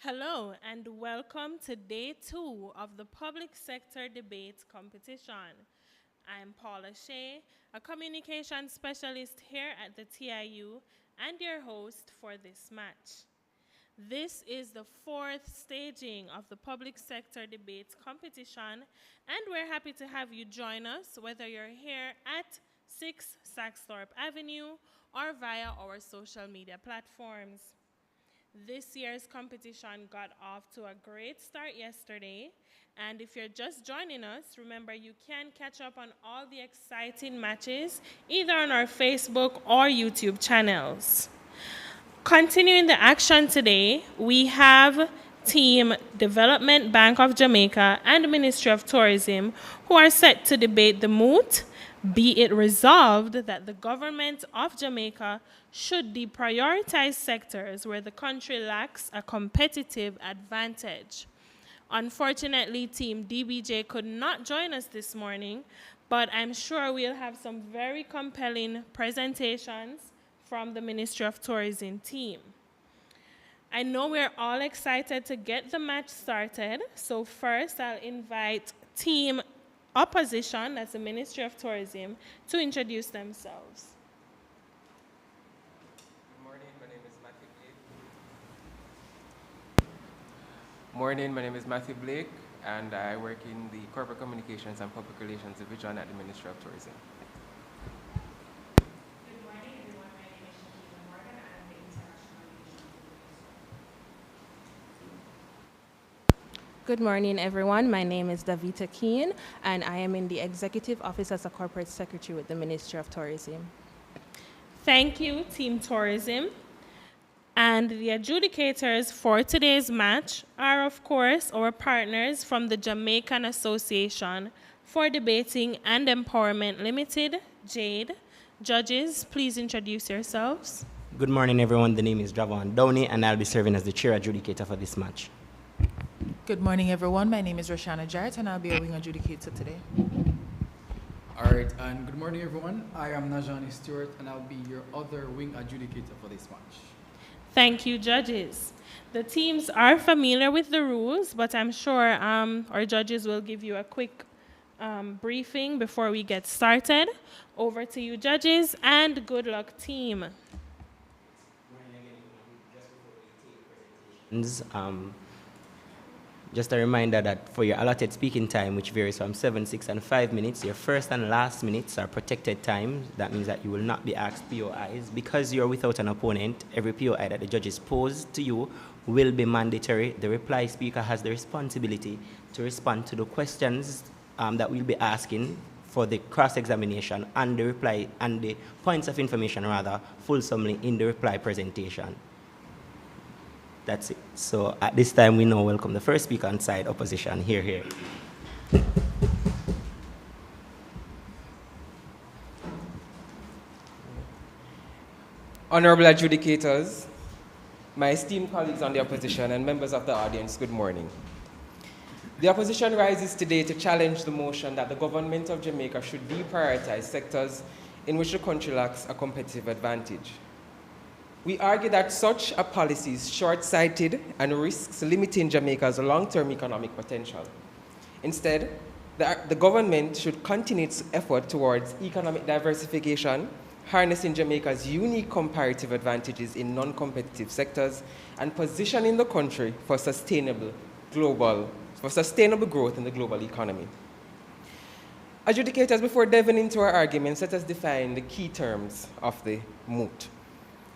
Hello and welcome to day 2 of the Public Sector Debate Competition. I'm Paula Shea, a communication specialist here at the TIU and your host for this match. This is the 4th staging of the Public Sector Debates Competition, and we're happy to have you join us, whether you're here at 6 Saxthorpe Avenue or via our social media platforms. This year's competition got off to a great start yesterday, and if you're just joining us, remember you can catch up on all the exciting matches either on our Facebook or YouTube channels. Continuing the action today, we have Team Development Bank of Jamaica and Ministry of Tourism who are set to debate the Moot. Be it resolved that the Government of Jamaica should deprioritize sectors where the country lacks a competitive advantage. Unfortunately, Team DBJ could not join us this morning, but I'm sure we'll have some very compelling presentations from the Ministry of Tourism team. I know we're all excited to get the match started, so first I'll invite Team Opposition, that's the Ministry of Tourism, to introduce themselves. Morning, my name is Matthew Blake, and I work in the Corporate Communications and Public Relations Division at the Ministry of Tourism. Good morning, everyone. My name is Shakira Morgan, and I'm the International Relations Officer. Good morning, everyone. My name is Davita Keane, and I am in the Executive Office as a Corporate Secretary with the Ministry of Tourism. Thank you, Team Tourism. And the adjudicators for today's match are, of course, our partners from the Jamaican Association for Debating and Empowerment Limited, JADE. Judges, please introduce yourselves. Good morning, everyone. The name is Javon Downey, and I'll be serving as the chair adjudicator for this match. Good morning, everyone. My name is Roshana Jarrett, and I'll be a wing adjudicator today. All right, and good morning, everyone. I am Najani Stewart, and I'll be your other wing adjudicator for this match. Thank you, judges. The teams are familiar with the rules, but I'm sure our judges will give you a quick briefing before we get started. Over to you, judges, and good luck, team. Just a reminder that for your allotted speaking time, which varies from 7, 6, and 5 minutes, your first and last minutes are protected times. That means that you will not be asked POIs. Because you're without an opponent, every POI that the judges pose to you will be mandatory. The reply speaker has the responsibility to respond to the questions that we'll be asking for the cross-examination and the reply and the points of information, rather, fulsomely in the reply presentation. That's it. So at this time, we now welcome the first speaker on side opposition. Here. Honorable adjudicators, my esteemed colleagues on the opposition, and members of the audience, good morning. The opposition rises today to challenge the motion that the Government of Jamaica should deprioritize sectors in which the country lacks a competitive advantage. We argue that such a policy is short-sighted and risks limiting Jamaica's long-term economic potential. Instead, the government should continue its effort towards economic diversification, harnessing Jamaica's unique comparative advantages in non-competitive sectors, and positioning the country for sustainable growth in the global economy. Adjudicators, before delving into our arguments, let us define the key terms of the Moot.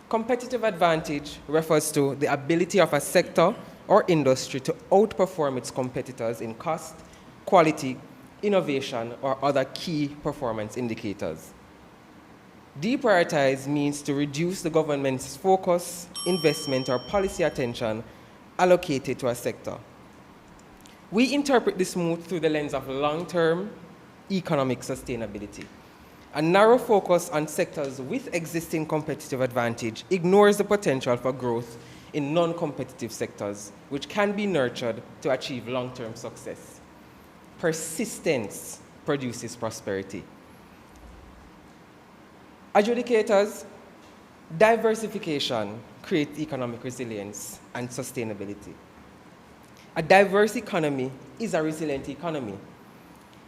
Competitive advantage refers to the ability of a sector or industry to outperform its competitors in cost, quality, innovation, or other key performance indicators. Deprioritize means to reduce the government's focus, investment, or policy attention allocated to a sector. We interpret this Moot through the lens of long-term economic sustainability. A narrow focus on sectors with existing competitive advantage ignores the potential for growth in non-competitive sectors, which can be nurtured to achieve long-term success. Persistence produces prosperity. Adjudicators, diversification create economic resilience and sustainability. A diverse economy is a resilient economy.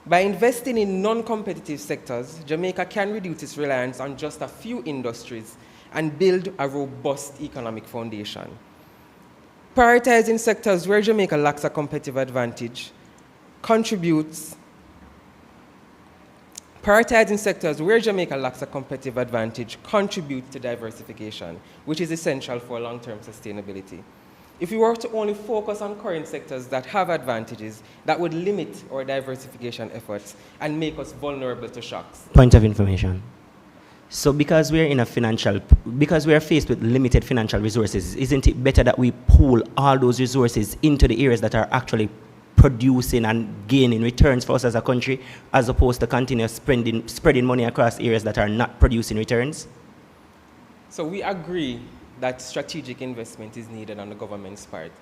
By investing in non-competitive sectors, Jamaica can reduce its reliance on just a few industries and build a robust economic foundation. Prioritizing sectors where Jamaica lacks a competitive advantage contributes to diversification, which is essential for long-term sustainability. If we were to only focus on current sectors that have advantages, that would limit our diversification efforts and make us vulnerable to shocks. Point of information. So because we are faced with limited financial resources, isn't it better that we pool all those resources into the areas that are actually producing and gaining returns for us as a country, as opposed to continue spreading money across areas that are not producing returns? So we agree that strategic investment is needed on the government's part.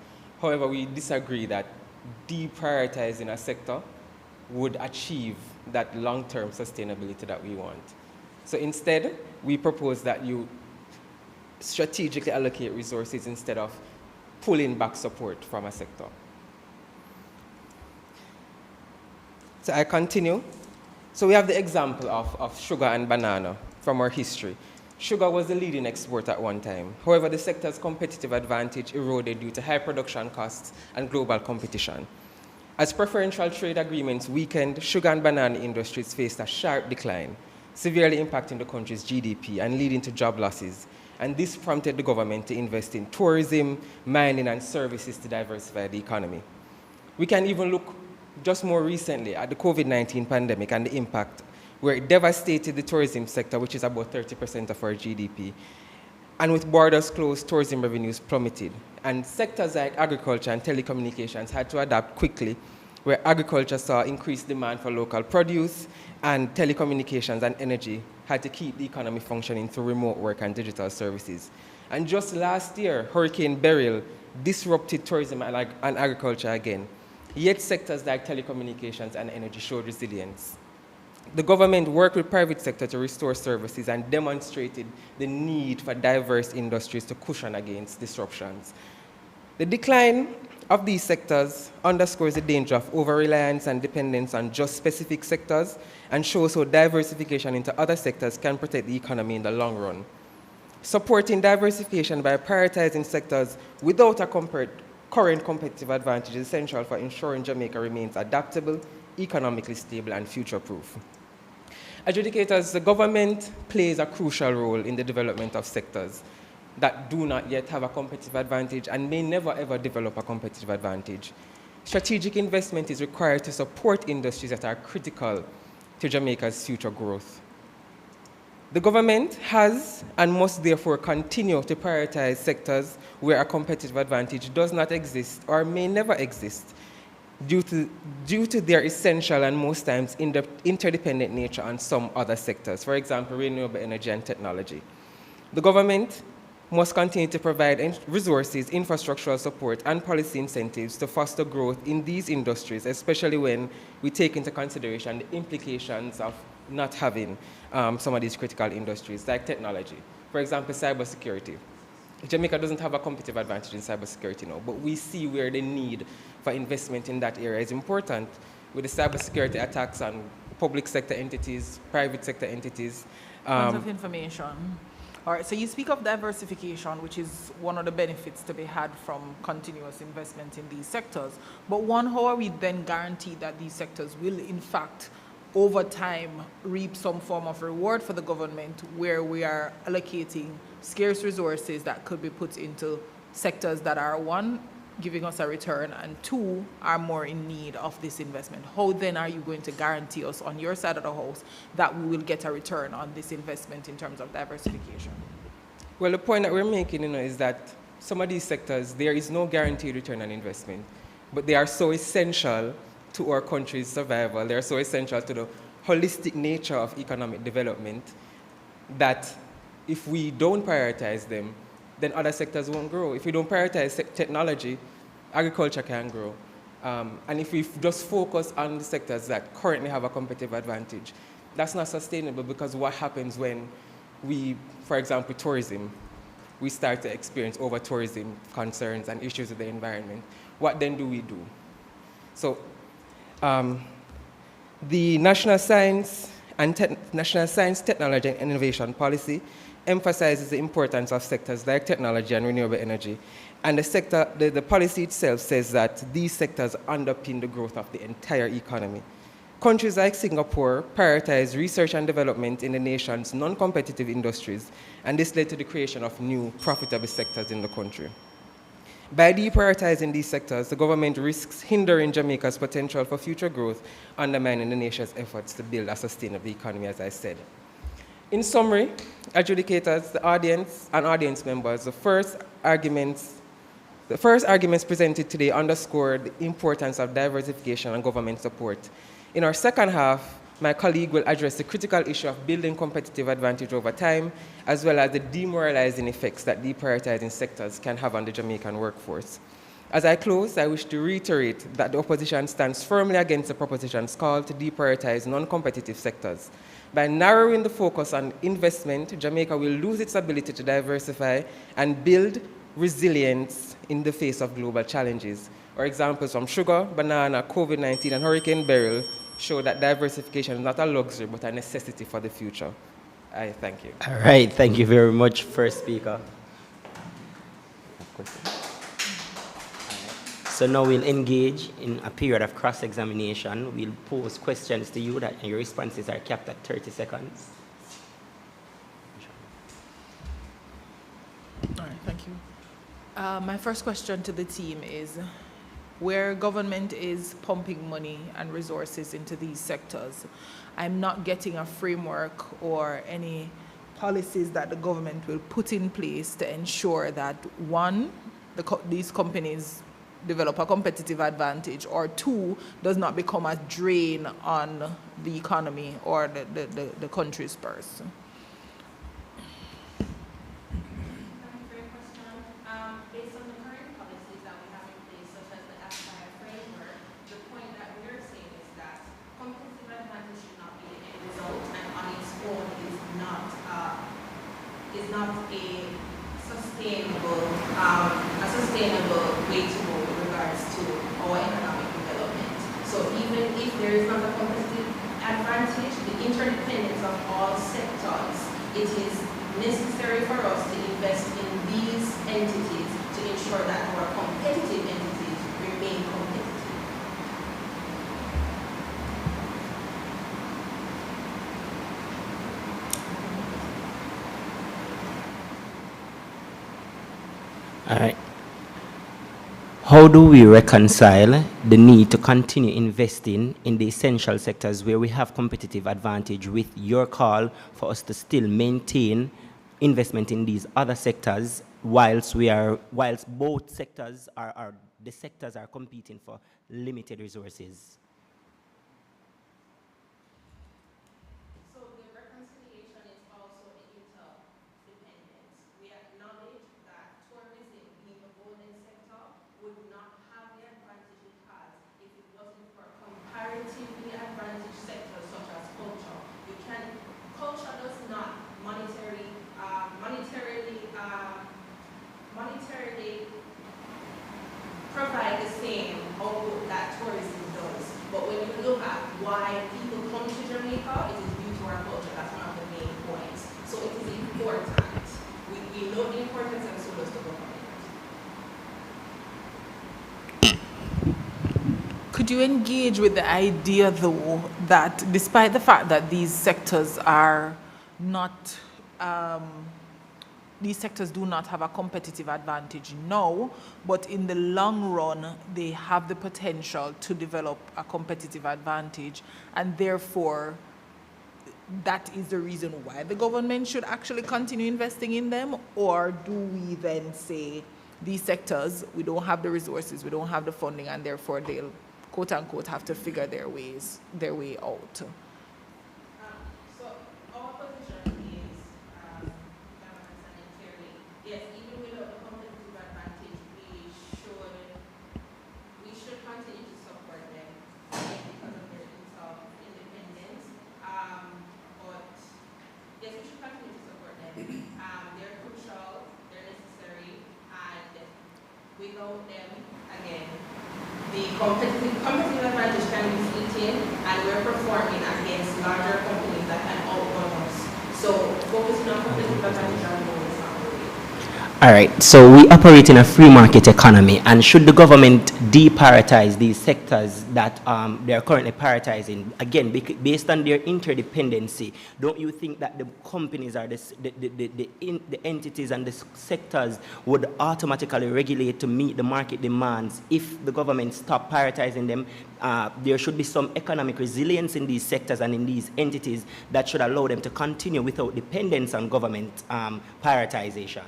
However, we disagree that deprioritizing a sector would achieve that long-term sustainability that we want. So instead, we propose that you strategically allocate resources instead of pulling back support from a sector. So I continue. So we have the example of sugar and banana from our history. Sugar was the leading export at one time. However, the sector's competitive advantage eroded due to high production costs and global competition. As preferential trade agreements weakened, sugar and banana industries faced a sharp decline, severely impacting the country's GDP and leading to job losses. And this prompted the government to invest in tourism, mining, and services to diversify the economy. We can even look just more recently at the COVID-19 pandemic and the impact where it devastated the tourism sector, which is about 30% of our GDP. And with borders closed, tourism revenues plummeted. And sectors like agriculture and telecommunications had to adapt quickly, where agriculture saw increased demand for local produce, and telecommunications and energy had to keep the economy functioning through remote work and digital services. And just last year, Hurricane Beryl disrupted tourism and agriculture again. Yet sectors like telecommunications and energy showed resilience. The government worked with private sector to restore services and demonstrated the need for diverse industries to cushion against disruptions. The decline of these sectors underscores the danger of over-reliance and dependence on just specific sectors and shows how diversification into other sectors can protect the economy in the long run. Supporting diversification by prioritizing sectors without a current competitive advantage is essential for ensuring Jamaica remains adaptable, economically stable, and future-proof. Adjudicators, the government plays a crucial role in the development of sectors that do not yet have a competitive advantage and may never ever develop a competitive advantage. Strategic investment is required to support industries that are critical to Jamaica's future growth. The government has and must therefore continue to prioritize sectors where a competitive advantage does not exist or may never exist due to their essential and most times interdependent nature on some other sectors, for example, renewable energy and technology. The government must continue to provide resources, infrastructural support, and policy incentives to foster growth in these industries, especially when we take into consideration the implications of not having some of these critical industries, like technology. For example, cybersecurity. Jamaica doesn't have a competitive advantage in cybersecurity now, but we see where the need for investment in that area is important with the cybersecurity attacks on public sector entities, private sector entities. Points of information. All right, so you speak of diversification, which is one of the benefits to be had from continuous investment in these sectors. But one, how are we then guaranteed that these sectors will, in fact, over time, reap some form of reward for the government where we are allocating scarce resources that could be put into sectors that are, one, giving us a return, and two, are more in need of this investment? How then are you going to guarantee us on your side of the house that we will get a return on this investment in terms of diversification? Well, the point that we're making is that some of these sectors, there is no guaranteed return on investment, but they are so essential to our country's survival, they're so essential to the holistic nature of economic development that if we don't prioritize them, then other sectors won't grow. If we don't prioritize technology, agriculture can grow. And if we just focus on the sectors that currently have a competitive advantage, that's not sustainable, because what happens when we, for example, tourism, we start to experience over-tourism concerns and issues with the environment. What then do we do? So the National Science, Technology and Innovation Policy emphasizes the importance of sectors like technology and renewable energy. And the policy itself says that these sectors underpin the growth of the entire economy. Countries like Singapore prioritize research and development in the nation's non-competitive industries, and this led to the creation of new profitable sectors in the country. By deprioritizing these sectors, the government risks hindering Jamaica's potential for future growth, undermining the nation's efforts to build a sustainable economy, as I said. In summary, adjudicators, the audience, and audience members, the first arguments presented today underscore the importance of diversification and government support. In our second half, my colleague will address the critical issue of building competitive advantage over time, as well as the demoralizing effects that deprioritizing sectors can have on the Jamaican workforce. As I close, I wish to reiterate that the opposition stands firmly against the proposition's call to deprioritize non-competitive sectors. By narrowing the focus on investment, Jamaica will lose its ability to diversify and build resilience in the face of global challenges. Our examples from sugar, banana, COVID-19, and Hurricane Beryl show that diversification is not a luxury, but a necessity for the future. I thank you. All right, thank you very much, first speaker. So now we'll engage in a period of cross-examination. We'll pose questions to you that your responses are capped at 30 seconds. All right, thank you. My first question to the team is, where government is pumping money and resources into these sectors, I'm not getting a framework or any policies that the government will put in place to ensure that, one, these companies develop a competitive advantage, or two, does not become a drain on the economy or the country's purse. Based on the current policies that we have in place, such as the Aspire framework, the point that we're saying is that competitive advantage should not be the end result, and on its own is not a sustainable way to go with regards to our economic development. So even if there is not a competitive advantage, the interdependence of all sectors, it is necessary for us to invest in these entities to ensure that our competitive entities remain competitive. All right. How do we reconcile the need to continue investing in the essential sectors where we have competitive advantage with your call for us to still maintain investment in these other sectors whilst both sectors are competing for limited resources? So the reconciliation is also the interdependence. We acknowledge that tourism, being a golden sector, would not have the advantage it has if it wasn't for comparatively advantaged sectors such as culture. Culture does not monetarily provide the same output that tourism does. But when you look at why people come to Jamaica, it is due to our culture. That's one of the main points. So it is important. We know the importance, and so does the government. Could you engage with the idea, though, that despite the fact that these sectors are not, these sectors do not have a competitive advantage now, but in the long run, they have the potential to develop a competitive advantage, and therefore, that is the reason why the government should actually continue investing in them? Or do we then say these sectors, we don't have the resources, we don't have the funding, and therefore they'll, quote unquote, have to figure their way out? So our position is, government standing clearly, yes, even without the competitive advantage, we should continue to support them because of their independence. But yes, we should continue to support them. They're crucial, they're necessary. competitive advantage can be fleeting, and we're performing against larger companies that can outrun us. So focusing on competitive advantage alone is not the way. All right, so we operate in a free market economy, and should the government deprioritize these sectors that they are currently prioritizing, again, based on their interdependency, don't you think that the companies or the entities and the sectors would automatically regulate to meet the market demands if the government stopped prioritizing them? There should be some economic resilience in these sectors and in these entities that should allow them to continue without dependence on government prioritization.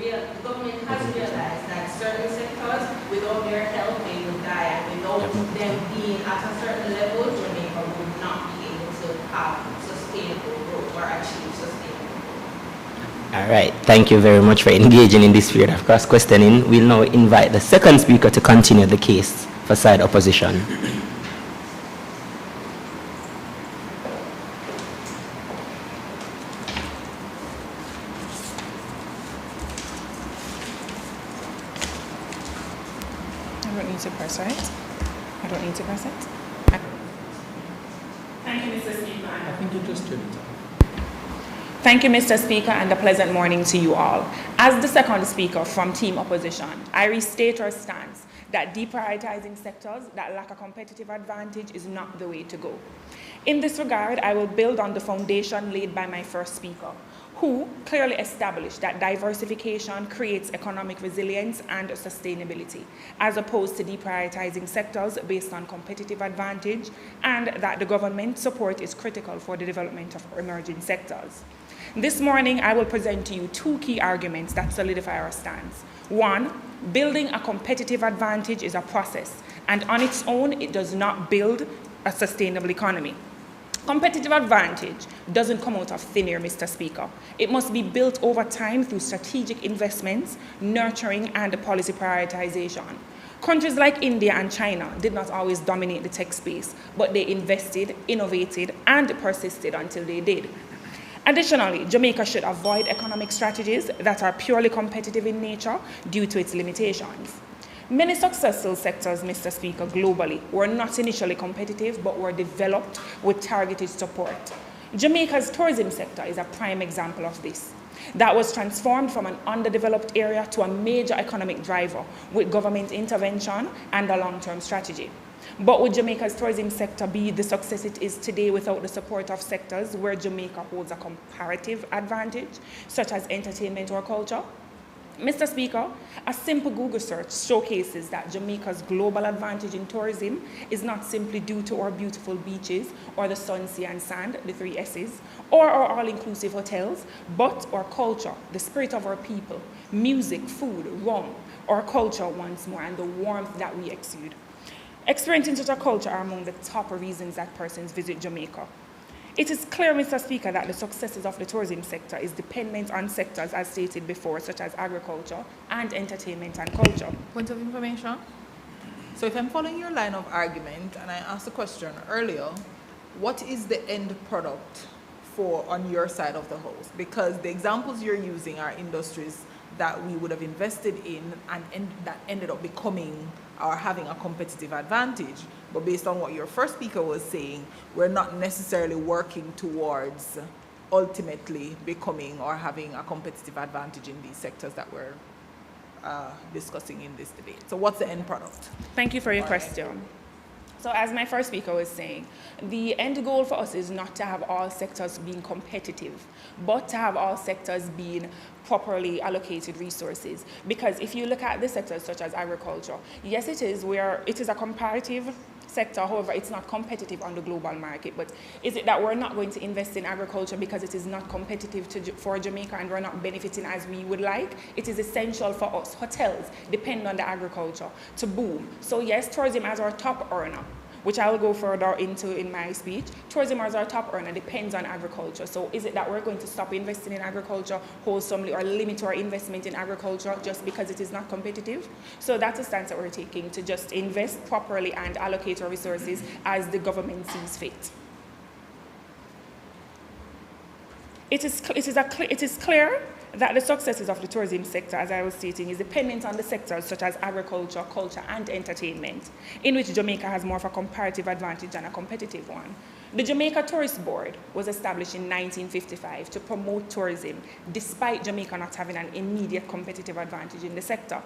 The government has realized that certain sectors, without their help, they would die, and without them being at a certain level, Jamaica would not be able to have sustainable growth or achieve sustainable growth. All right, thank you very much for engaging in this spirit of cross-questioning. We'll now invite the second speaker to continue the case for side opposition. I don't need to press it. Thank you, Mr. Speaker. I think you just turned it on. Thank you, Mr. Speaker, and a pleasant morning to you all. As the second speaker from Team Opposition, I restate our stance that deprioritizing sectors that lack a competitive advantage is not the way to go. In this regard, I will build on the foundation laid by my first speaker, who clearly established that diversification creates economic resilience and sustainability, as opposed to deprioritizing sectors based on competitive advantage, and that the government support is critical for the development of emerging sectors. This morning, I will present to you two key arguments that solidify our stance. One, building a competitive advantage is a process, and on its own, it does not build a sustainable economy. Competitive advantage doesn't come out of thin air, Mr. Speaker. It must be built over time through strategic investments, nurturing, and policy prioritization. Countries like India and China did not always dominate the tech space, but they invested, innovated, and persisted until they did. Additionally, Jamaica should avoid economic strategies that are purely competitive in nature due to its limitations. Many successful sectors, Mr. Speaker, globally were not initially competitive, but were developed with targeted support. Jamaica's tourism sector is a prime example of this. That was transformed from an underdeveloped area to a major economic driver with government intervention and a long-term strategy. But would Jamaica's tourism sector be the success it is today without the support of sectors where Jamaica holds a comparative advantage, such as entertainment or culture? Mr. Speaker, a simple Google search showcases that Jamaica's global advantage in tourism is not simply due to our beautiful beaches or the sun, sea, and sand, the 3 S's, or our all-inclusive hotels, but our culture, the spirit of our people, music, food, rum, our culture once more, and the warmth that we exude. Experiencing such a culture are among the top reasons that persons visit Jamaica. It is clear, Mr. Speaker, that the successes of the tourism sector is dependent on sectors, as stated before, such as agriculture and entertainment and culture. Point of information. So if I'm following your line of argument, and I asked a question earlier, what is the end product for on your side of the house? Because the examples you're using are industries that we would have invested in and that ended up becoming or having a competitive advantage. But based on what your first speaker was saying, we're not necessarily working towards ultimately becoming or having a competitive advantage in these sectors that we're discussing in this debate. So what's the end product? Thank you for your question. So as my first speaker was saying, the end goal for us is not to have all sectors being competitive, but to have all sectors being properly allocated resources. Because if you look at the sectors such as agriculture, yes, it is a comparative sector, however, it's not competitive on the global market. But is it that we're not going to invest in agriculture because it is not competitive for Jamaica and we're not benefiting as we would like? It is essential for us. Hotels depend on the agriculture to boom. So yes, tourism as our top earner, which I will go further into in my speech. Tourism as our top earner depends on agriculture. So is it that we're going to stop investing in agriculture wholesomely or limit our investment in agriculture just because it is not competitive? So that's a stance that we're taking, to just invest properly and allocate our resources as the government sees fit. It is clear that the successes of the tourism sector, as I was stating, is dependent on the sectors such as agriculture, culture, and entertainment, in which Jamaica has more of a comparative advantage than a competitive one. The Jamaica Tourist Board was established in 1955 to promote tourism, despite Jamaica not having an immediate competitive advantage in the sector.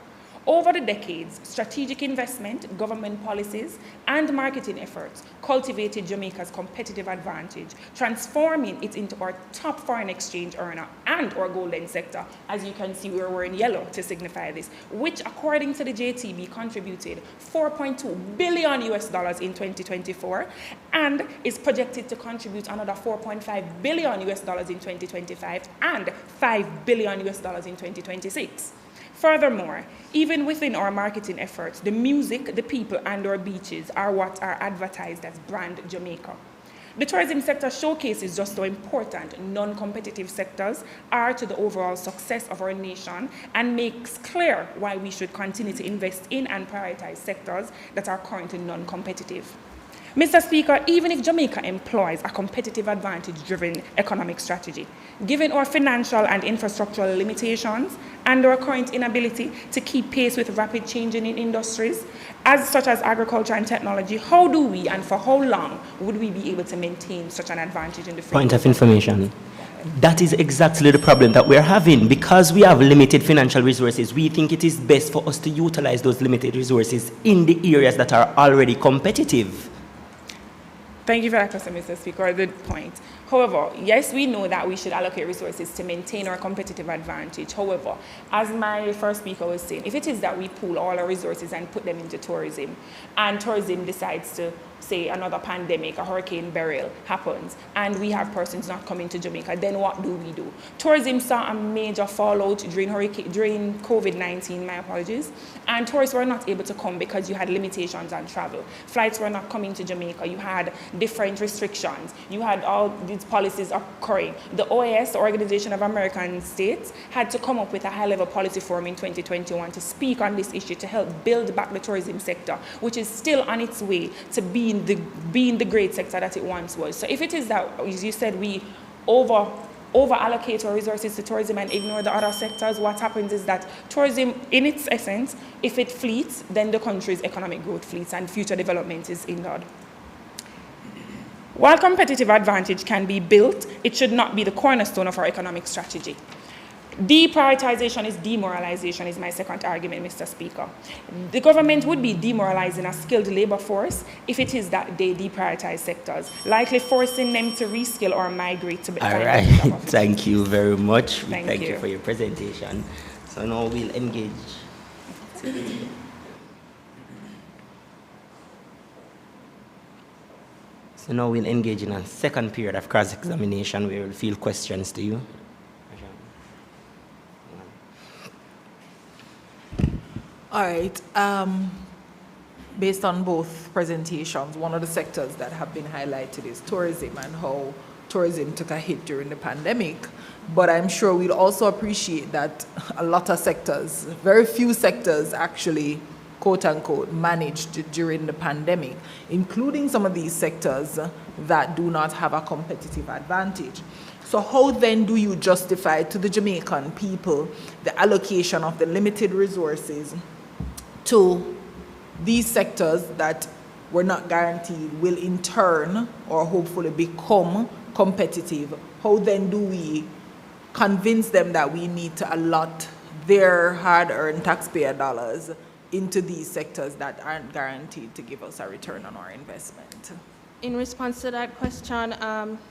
Over the decades, strategic investment, government policies, and marketing efforts cultivated Jamaica's competitive advantage, transforming it into our top foreign exchange earner and our golden sector. As you can see, we're wearing yellow to signify this, which, according to the JTB, contributed $4.2 billion in 2024 and is projected to contribute another $4.5 billion in 2025 and $5 billion in 2026. Furthermore, even within our marketing efforts, the music, the people, and our beaches are what are advertised as brand Jamaica. The tourism sector showcases just how important non-competitive sectors are to the overall success of our nation and makes clear why we should continue to invest in and prioritize sectors that are currently non-competitive. Mr. Speaker, even if Jamaica employs a competitive advantage-driven economic strategy, given our financial and infrastructural limitations and our current inability to keep pace with rapid changing in industries, such as agriculture and technology, how do we and for how long would we be able to maintain such an advantage in the future? Point of information. That is exactly the problem that we're having. Because we have limited financial resources, we think it is best for us to utilize those limited resources in the areas that are already competitive. Thank you for that question, Mr. Speaker. Good point. However, yes, we know that we should allocate resources to maintain our competitive advantage. However, as my first speaker was saying, if it is that we pool all our resources and put them into tourism, and tourism decides to, say, another pandemic, a Hurricane Beryl happens, and we have persons not coming to Jamaica, then what do we do? Tourism saw a major fallout during COVID-19, my apologies, and tourists were not able to come because you had limitations on travel. Flights were not coming to Jamaica. You had different restrictions. You had all these policies occurring. The OAS, the Organization of American States, had to come up with a high-level policy forum in 2021 to speak on this issue to help build back the tourism sector, which is still on its way to being the great sector that it once was. So if it is that, as you said, we over allocate our resources to tourism and ignore the other sectors, what happens is that tourism, in its essence, if it fleets, then the country's economic growth fleets and future development is hindered. While competitive advantage can be built, it should not be the cornerstone of our economic strategy. Deprioritization is demoralization, is my second argument, Mr. Speaker. The government would be demoralizing a skilled labor force if it is that they deprioritize sectors, likely forcing them to reskill or migrate to better. All right, thank you very much. Thank you for your presentation. So now we'll engage. So now we'll engage in a second period of cross-examination where we'll field questions to you. All right. Based on both presentations, one of the sectors that have been highlighted is tourism and how tourism took a hit during the pandemic. But I'm sure we'll also appreciate that a lot of sectors, very few sectors actually, quote unquote, managed during the pandemic, including some of these sectors that do not have a competitive advantage. So how then do you justify to the Jamaican people the allocation of the limited resources to these sectors that were not guaranteed will in turn or hopefully become competitive? How then do we convince them that we need to allot their hard-earned taxpayer dollars into these sectors that aren't guaranteed to give us a return on our investment? In response to that question,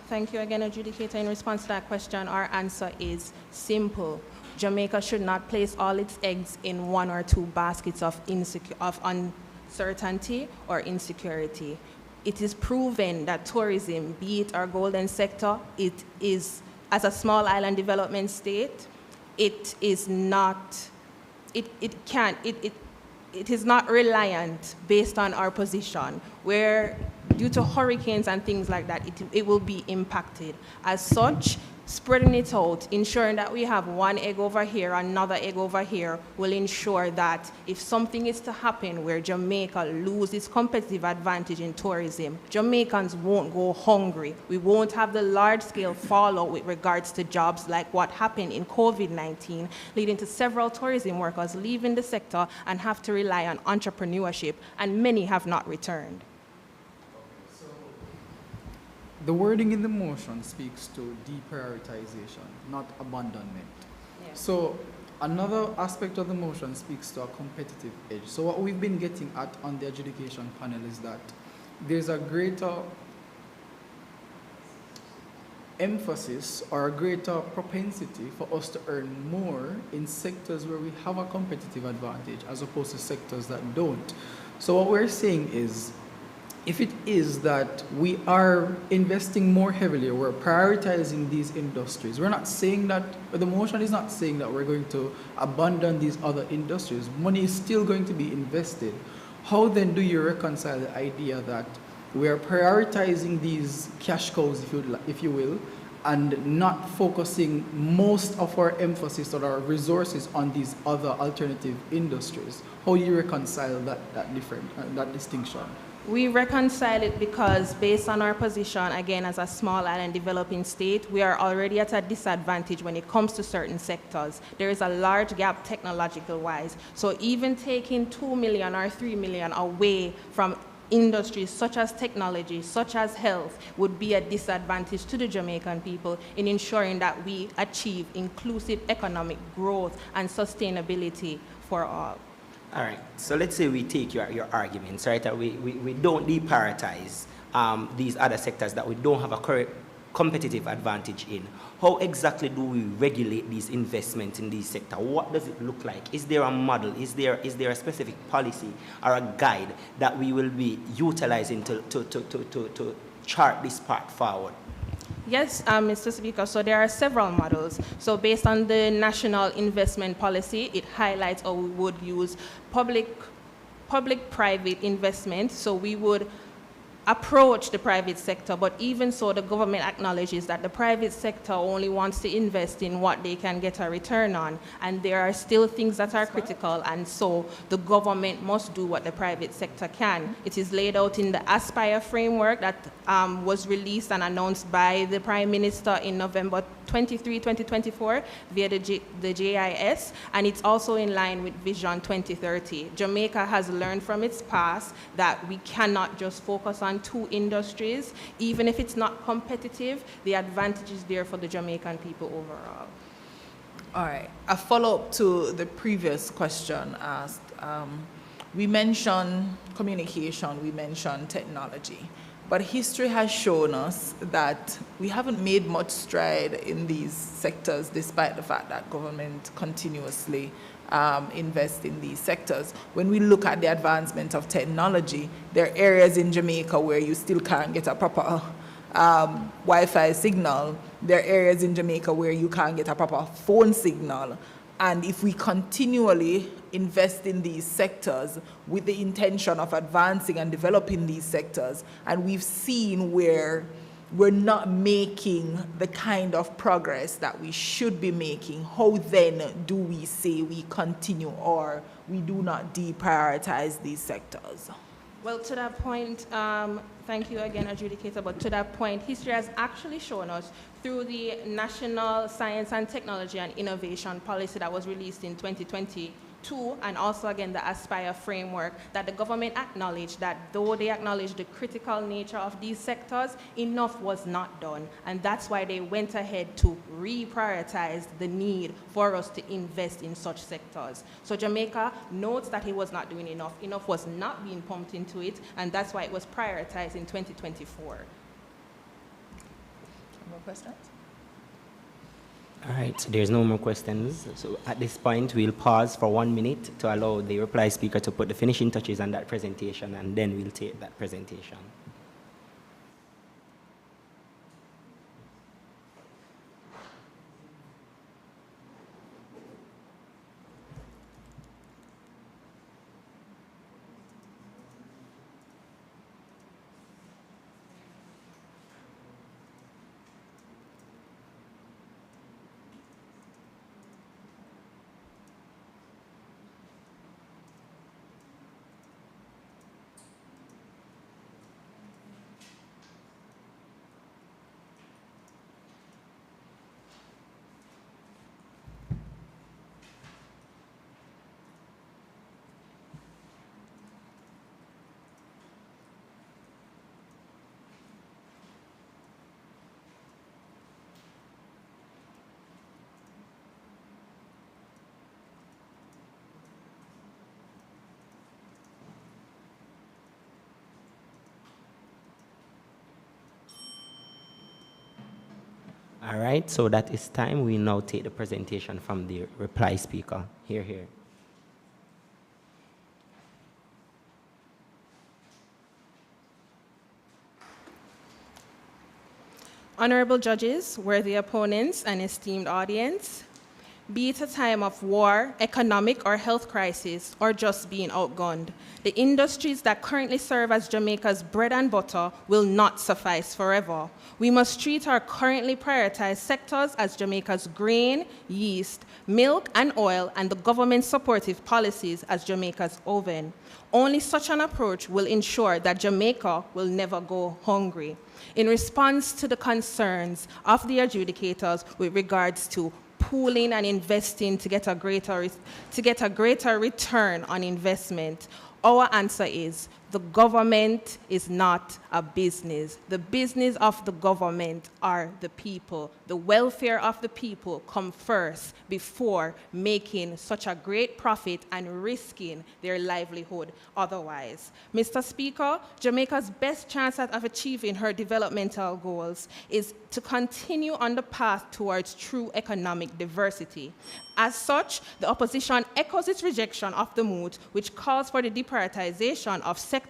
thank you again, adjudicator. In response to that question, our answer is simple. Jamaica should not place all its eggs in one or two baskets of uncertainty or insecurity. It is proven that tourism, be it our golden sector, it is, as a small island development state, it is not reliant based on our position, where due to hurricanes and things like that, it will be impacted. As such, Spreading it out, ensuring that we have one egg over here, another egg over here, will ensure that if something is to happen where Jamaica loses competitive advantage in tourism, Jamaicans won't go hungry. We won't have the large-scale fallout with regards to jobs like what happened in COVID-19, leading to several tourism workers leaving the sector and have to rely on entrepreneurship, and many have not returned. The wording in the motion speaks to deprioritization, not abandonment. Yes. So another aspect of the motion speaks to a competitive edge. So what we've been getting at on the adjudication panel is that there's a greater emphasis or a greater propensity for us to earn more in sectors where we have a competitive advantage as opposed to sectors that don't. So what we're saying is, if it is that we are investing more heavily, we're prioritizing these industries, we're not saying that, the motion is not saying that we're going to abandon these other industries. Money is still going to be invested. How then do you reconcile the idea that we are prioritizing these cash cows, if you will, and not focusing most of our emphasis or our resources on these other alternative industries? How do you reconcile that distinction? We reconcile it because based on our position, again, as a small island developing state, we are already at a disadvantage when it comes to certain sectors. There is a large gap technological-wise. So even taking 2 million or 3 million away from industries such as technology, such as health, would be a disadvantage to the Jamaican people in ensuring that we achieve inclusive economic growth and sustainability for all. All right, so let's say we take your arguments, right, that we don't deprioritize these other sectors that we don't have a correct competitive advantage in. How exactly do we regulate these investments in these sectors? What does it look like? Is there a model? Is there a specific policy or a guide that we will be utilizing to chart this path forward? Yes, Mr. Speaker, so there are several models. So based on the national investment policy, it highlights how we would use public-private investment. So we would approach the private sector, but even so, the government acknowledges that the private sector only wants to invest in what they can get a return on, and there are still things that are critical, and so the government must do what the private sector can. It is laid out in the Aspire framework that was released and announced by the Prime Minister in November 23, 2024 via the JIS, and it's also in line with Vision 2030. Jamaica has learned from its past that we cannot just focus on two industries. Even if it's not competitive, the advantage is there for the Jamaican people overall. All right, a follow-up to the previous question asked. We mentioned communication, we mentioned technology, but history has shown us that we haven't made much stride in these sectors despite the fact that government continuously invest in these sectors. When we look at the advancement of technology, there are areas in Jamaica where you still can't get a proper Wi-Fi signal. There are areas in Jamaica where you can't get a proper phone signal. And if we continually invest in these sectors with the intention of advancing and developing these sectors, and we've seen where we're not making the kind of progress that we should be making, how then do we say we continue or we do not deprioritize these sectors? Well, to that point, thank you again, adjudicator, but to that point, history has actually shown us through the National Science and Technology and Innovation Policy that was released in 2022, and also again the Aspire framework, that the government acknowledged that though they acknowledged the critical nature of these sectors, enough was not done. And that's why they went ahead to reprioritize the need for us to invest in such sectors. So Jamaica notes that it was not doing enough. Enough was not being pumped into it, and that's why it was prioritized in 2024. More questions? All right, so there's no more questions. So at this point, we'll pause for 1 minute to allow the reply speaker to put the finishing touches on that presentation, and then we'll take that presentation. All right, so that is time. We now take the presentation from the reply speaker. Here. Honorable judges, worthy opponents, and esteemed audience, be it a time of war, economic or health crisis, or just being outgunned, the industries that currently serve as Jamaica's bread and butter will not suffice forever. We must treat our currently prioritized sectors as Jamaica's grain, yeast, milk, and oil, and the government's supportive policies as Jamaica's oven. Only such an approach will ensure that Jamaica will never go hungry. In response to the concerns of the adjudicators with regards to pooling and investing to get a greater return on investment, our answer is the government is not a business. The business of the government are the people. The welfare of the people come first before making such a great profit and risking their livelihood otherwise. Mr. Speaker, Jamaica's best chance of achieving her developmental goals is to continue on the path towards true economic diversity. As such, the opposition echoes its rejection of the Moot, which calls for the deprioritization of sectors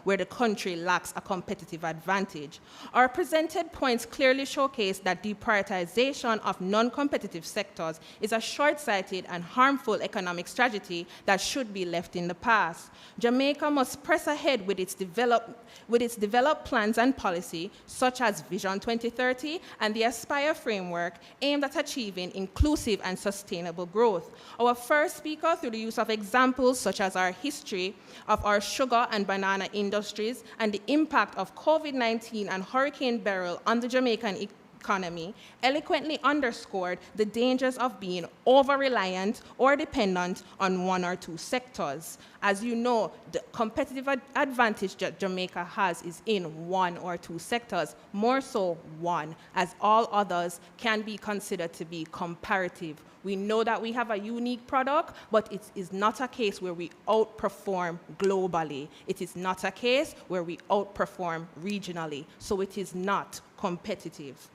where the country lacks a competitive advantage. Our presented points clearly showcase that deprioritization of non-competitive sectors is a short-sighted and harmful economic strategy that should be left in the past. Jamaica must press ahead with its developed plans and policy, such as Vision 2030 and the Aspire framework, aimed at achieving inclusive and sustainable growth. Our first speaker, through the use of examples such as our history of our sugar and banana industries and the impact of COVID-19 and Hurricane Beryl on the Jamaican economy, eloquently underscored the dangers of being over-reliant or dependent on one or two sectors. As you know, the competitive advantage that Jamaica has is in one or two sectors, more so one, as all others can be considered to be comparative. We know that we have a unique product, but it is not a case where we outperform globally. It is not a case where we outperform regionally, so it is not competitive.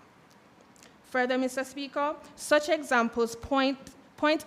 Further, Mr. Speaker, such examples point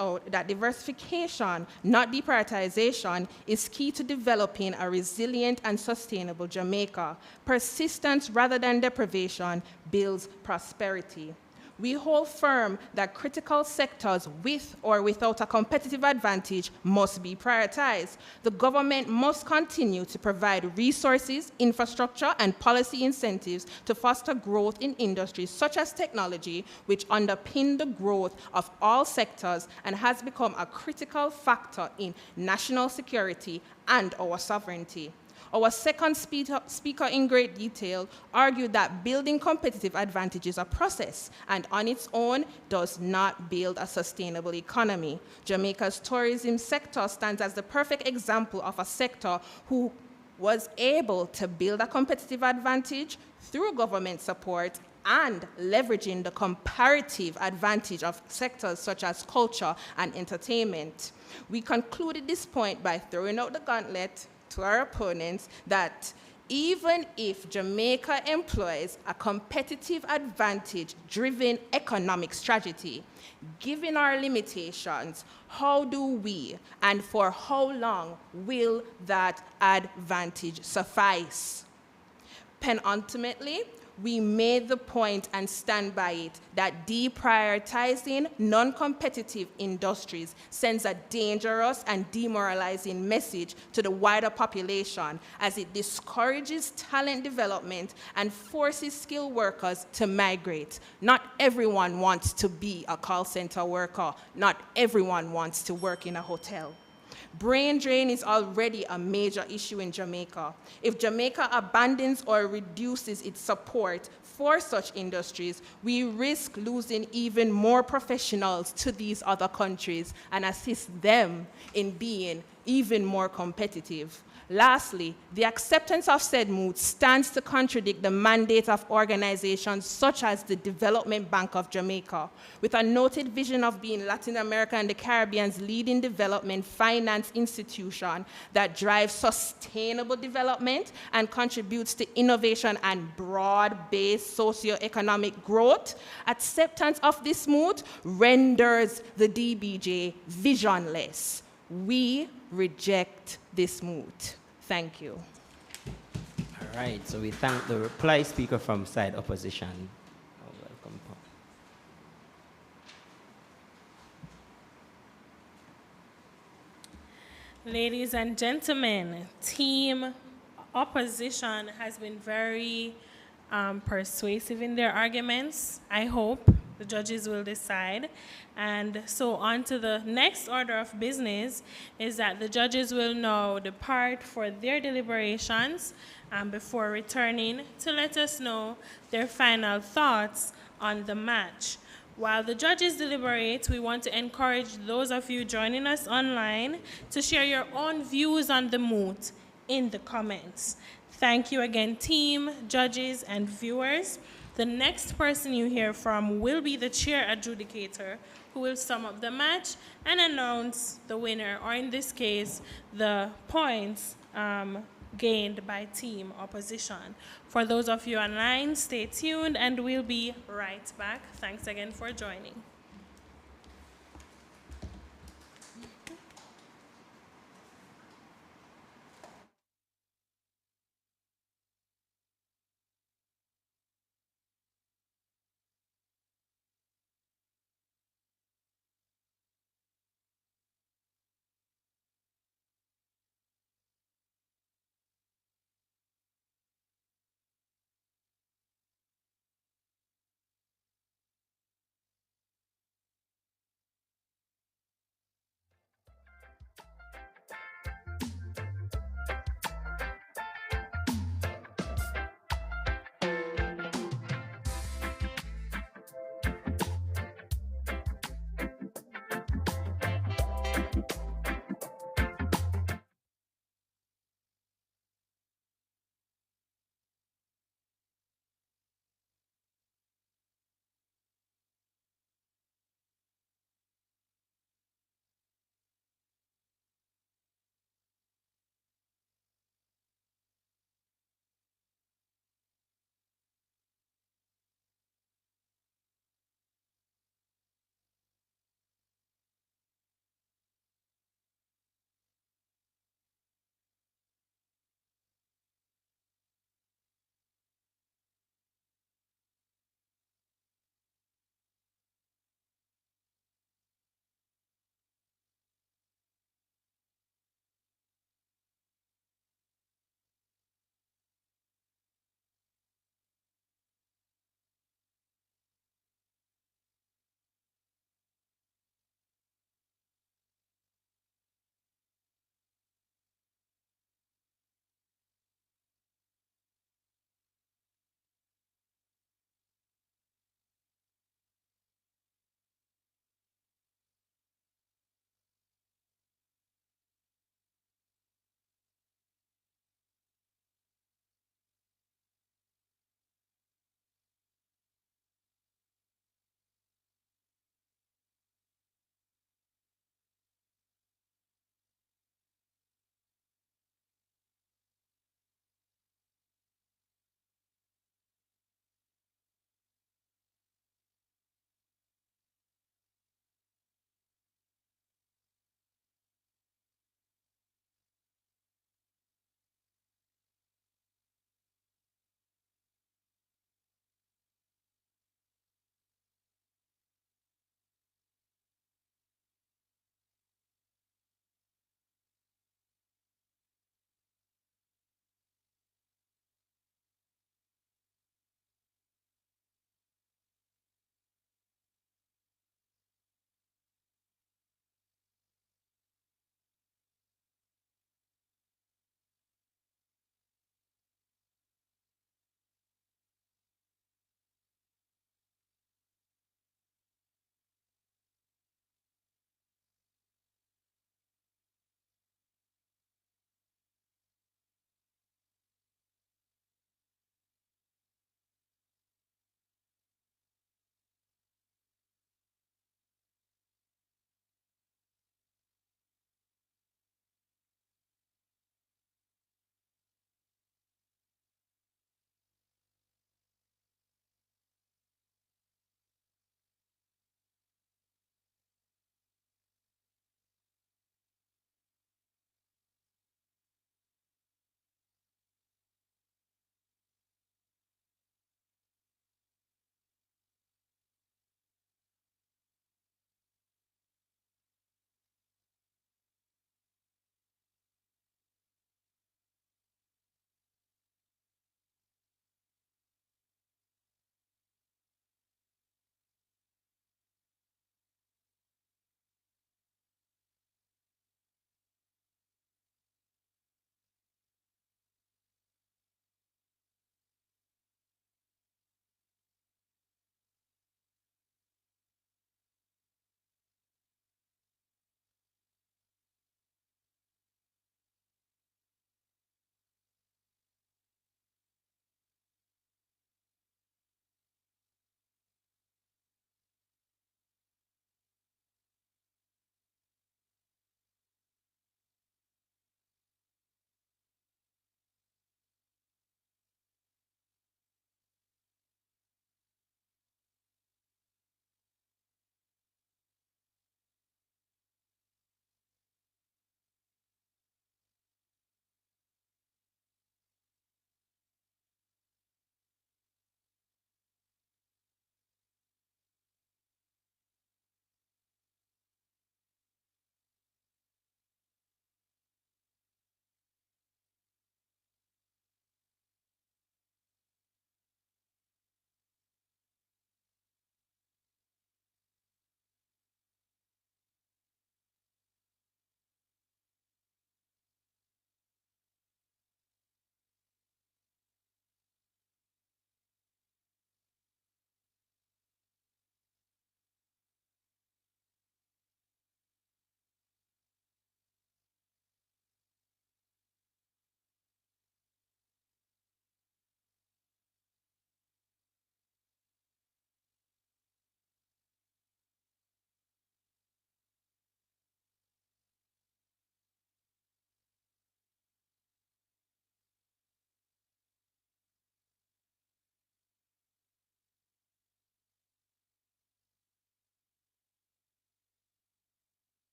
out that diversification, not deprioritization, is key to developing a resilient and sustainable Jamaica. Persistence rather than deprivation builds prosperity. We hold firm that critical sectors with or without a competitive advantage must be prioritized. The government must continue to provide resources, infrastructure, and policy incentives to foster growth in industries such as technology, which underpin the growth of all sectors and has become a critical factor in national security and our sovereignty. Our second speaker in great detail argued that building competitive advantage is a process and on its own does not build a sustainable economy. Jamaica's tourism sector stands as the perfect example of a sector who was able to build a competitive advantage through government support and leveraging the comparative advantage of sectors such as culture and entertainment. We concluded this point by throwing out the gauntlet to our opponents that even if Jamaica employs a competitive advantage-driven economic strategy, given our limitations, how do we and for how long will that advantage suffice? Penultimately, we made the point and stand by it that deprioritizing non-competitive industries sends a dangerous and demoralizing message to the wider population as it discourages talent development and forces skilled workers to migrate. Not everyone wants to be a call center worker. Not everyone wants to work in a hotel. Brain drain is already a major issue in Jamaica. If Jamaica abandons or reduces its support for such industries, we risk losing even more professionals to these other countries and assist them in being even more competitive. Lastly, the acceptance of said moot stands to contradict the mandate of organizations such as the Development Bank of Jamaica, with a noted vision of being Latin America and the Caribbean's leading development finance institution that drives sustainable development and contributes to innovation and broad-based socioeconomic growth. Acceptance of this moot renders the DBJ visionless. We reject this moot. Thank you. All right, so we thank the reply speaker from side opposition. Oh, welcome, Paul. Ladies and gentlemen, team opposition has been very persuasive in their arguments. I hope the judges will decide. And so on to the next order of business is that the judges will now depart for their deliberations before returning to let us know their final thoughts on the match. While the judges deliberate, we want to encourage those of you joining us online to share your own views on the moot in the comments. Thank you again, team, judges, and viewers. The next person you hear from will be the chair adjudicator, who will sum up the match and announce the winner, or in this case, the points gained by team opposition. For those of you online, stay tuned and we'll be right back. Thanks again for joining.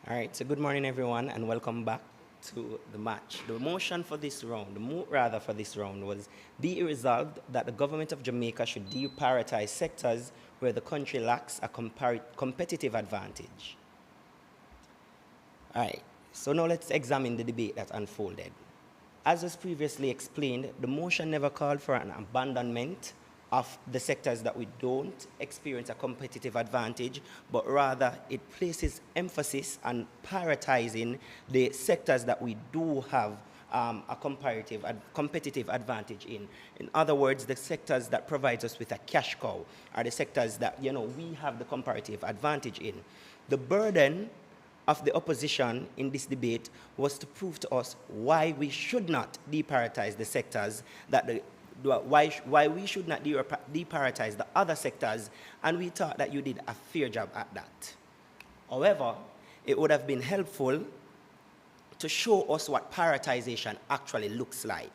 All right, so good morning, everyone, and welcome back to the match. The motion for this round, the moot rather for this round, was be it resolved that the government of Jamaica should deprioritize sectors where the country lacks a competitive advantage. All right, so now let's examine the debate that unfolded. As was previously explained, the motion never called for an abandonment of the sectors that we don't experience a competitive advantage, but rather it places emphasis on prioritizing the sectors that we do have a competitive advantage in. In other words, the sectors that provide us with a cash cow are the sectors that we have the comparative advantage in. The burden of the opposition in this debate was to prove to us why we should not deprioritize the sectors why we should not deprioritize the other sectors, and we thought that you did a fair job at that. However, it would have been helpful to show us what prioritization actually looks like,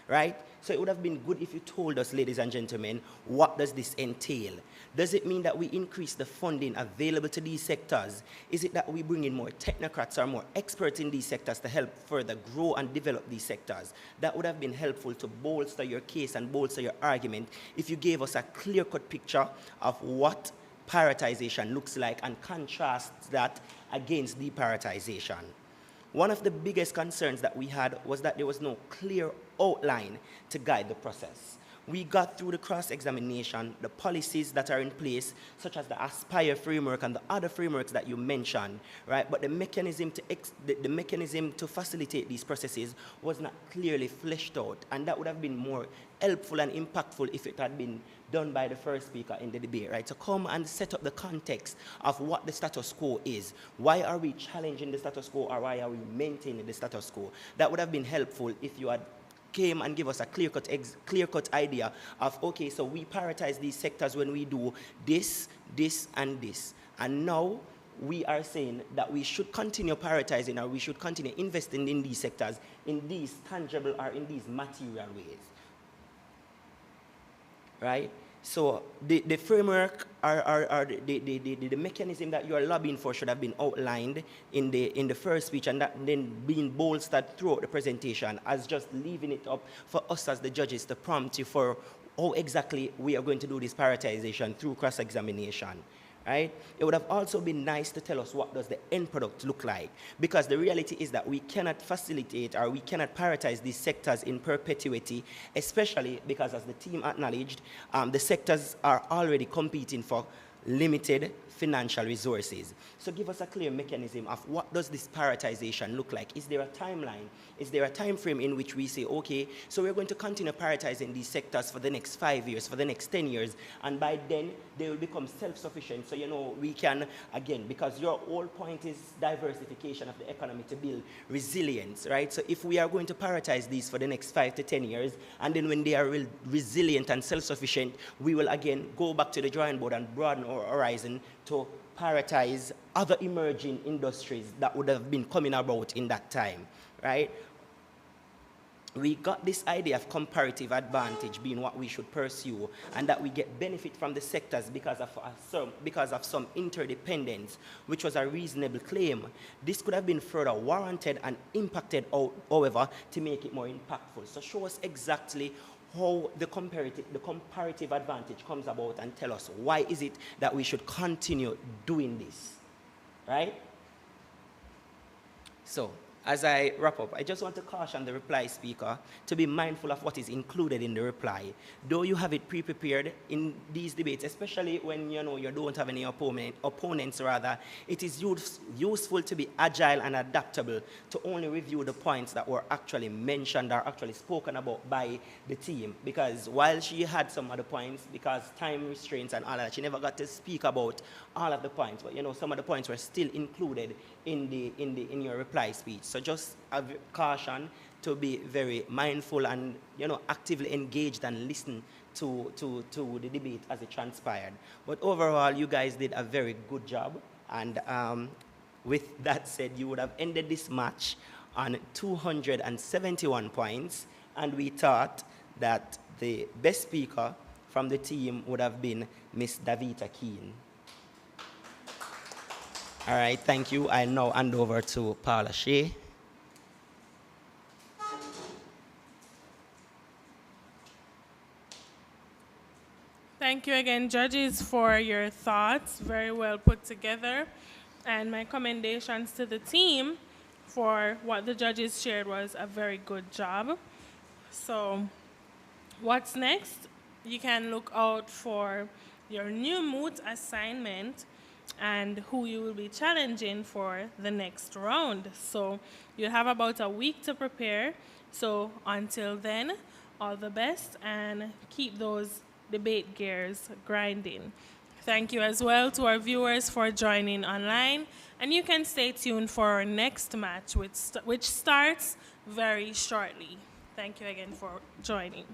right? So it would have been good if you told us, ladies and gentlemen, what does this entail? Does it mean that we increase the funding available to these sectors? Is it that we bring in more technocrats or more experts in these sectors to help further grow and develop these sectors? That would have been helpful to bolster your case and bolster your argument if you gave us a clear-cut picture of what prioritization looks like and contrast that against deprioritization. One of the biggest concerns that we had was that there was no clear outline to guide the process. We got through the cross-examination, the policies that are in place, such as the Aspire framework and the other frameworks that you mentioned, right? But the mechanism to facilitate these processes was not clearly fleshed out, and that would have been more helpful and impactful if it had been done by the first speaker in the debate, right? To come and set up the context of what the status quo is. Why are we challenging the status quo, or why are we maintaining the status quo? That would have been helpful if you had came and give us a clear-cut idea of, okay, so we prioritize these sectors when we do this, this, and this. And now we are saying that we should continue prioritizing, or we should continue investing in these sectors in these tangible or in these material ways, right? So the framework or the mechanism that you are lobbying for should have been outlined in the first speech, and that then being bolstered throughout the presentation, as just leaving it up for us as the judges to prompt you for how exactly we are going to do this prioritization through cross-examination. Right? It would have also been nice to tell us what does the end product look like, because the reality is that we cannot facilitate or we cannot prioritize these sectors in perpetuity, especially because, as the team acknowledged, the sectors are already competing for limited financial resources. So give us a clear mechanism of what does this prioritization look like? Is there a timeline? Is there a time frame in which we say, okay, so we're going to continue prioritizing these sectors for the next 5 years, for the next 10 years, and by then they will become self-sufficient. So, we can, again, because your whole point is diversification of the economy to build resilience, right? So if we are going to prioritize these for the next 5 to 10 years, and then when they are resilient and self-sufficient, we will again go back to the drawing board and broaden our horizon to prioritize other emerging industries that would have been coming about in that time, right? We got this idea of comparative advantage being what we should pursue, and that we get benefit from the sectors because of some interdependence, which was a reasonable claim. This could have been further warranted and impacted, however, to make it more impactful. So show us exactly how the comparative advantage comes about, and tell us why is it that we should continue doing this, right? So, as I wrap up, I just want to caution the reply speaker to be mindful of what is included in the reply. Though you have it pre-prepared in these debates, especially when you don't have any opponents, it is useful to be agile and adaptable to only review the points that were actually mentioned or actually spoken about by the team. Because while she had some other points, because time restraints and all that, she never got to speak about all of the points. But some of the points were still included in your reply speech. So just a caution to be very mindful and actively engaged and listen to the debate as it transpired. But overall, you guys did a very good job. And with that said, you would have ended this match on 271 points. And we thought that the best speaker from the team would have been Miss Davita Keane. All right, thank you. I now hand over to Paula Shea. Thank you again, judges, for your thoughts. Very well put together. And my commendations to the team for what the judges shared was a very good job. So, what's next? You can look out for your new Moot assignment and who you will be challenging for the next round. So, you have about a week to prepare. So, until then, all the best and keep those debate gears grinding. Thank you as well to our viewers for joining online. And you can stay tuned for our next match, which starts very shortly. Thank you again for joining.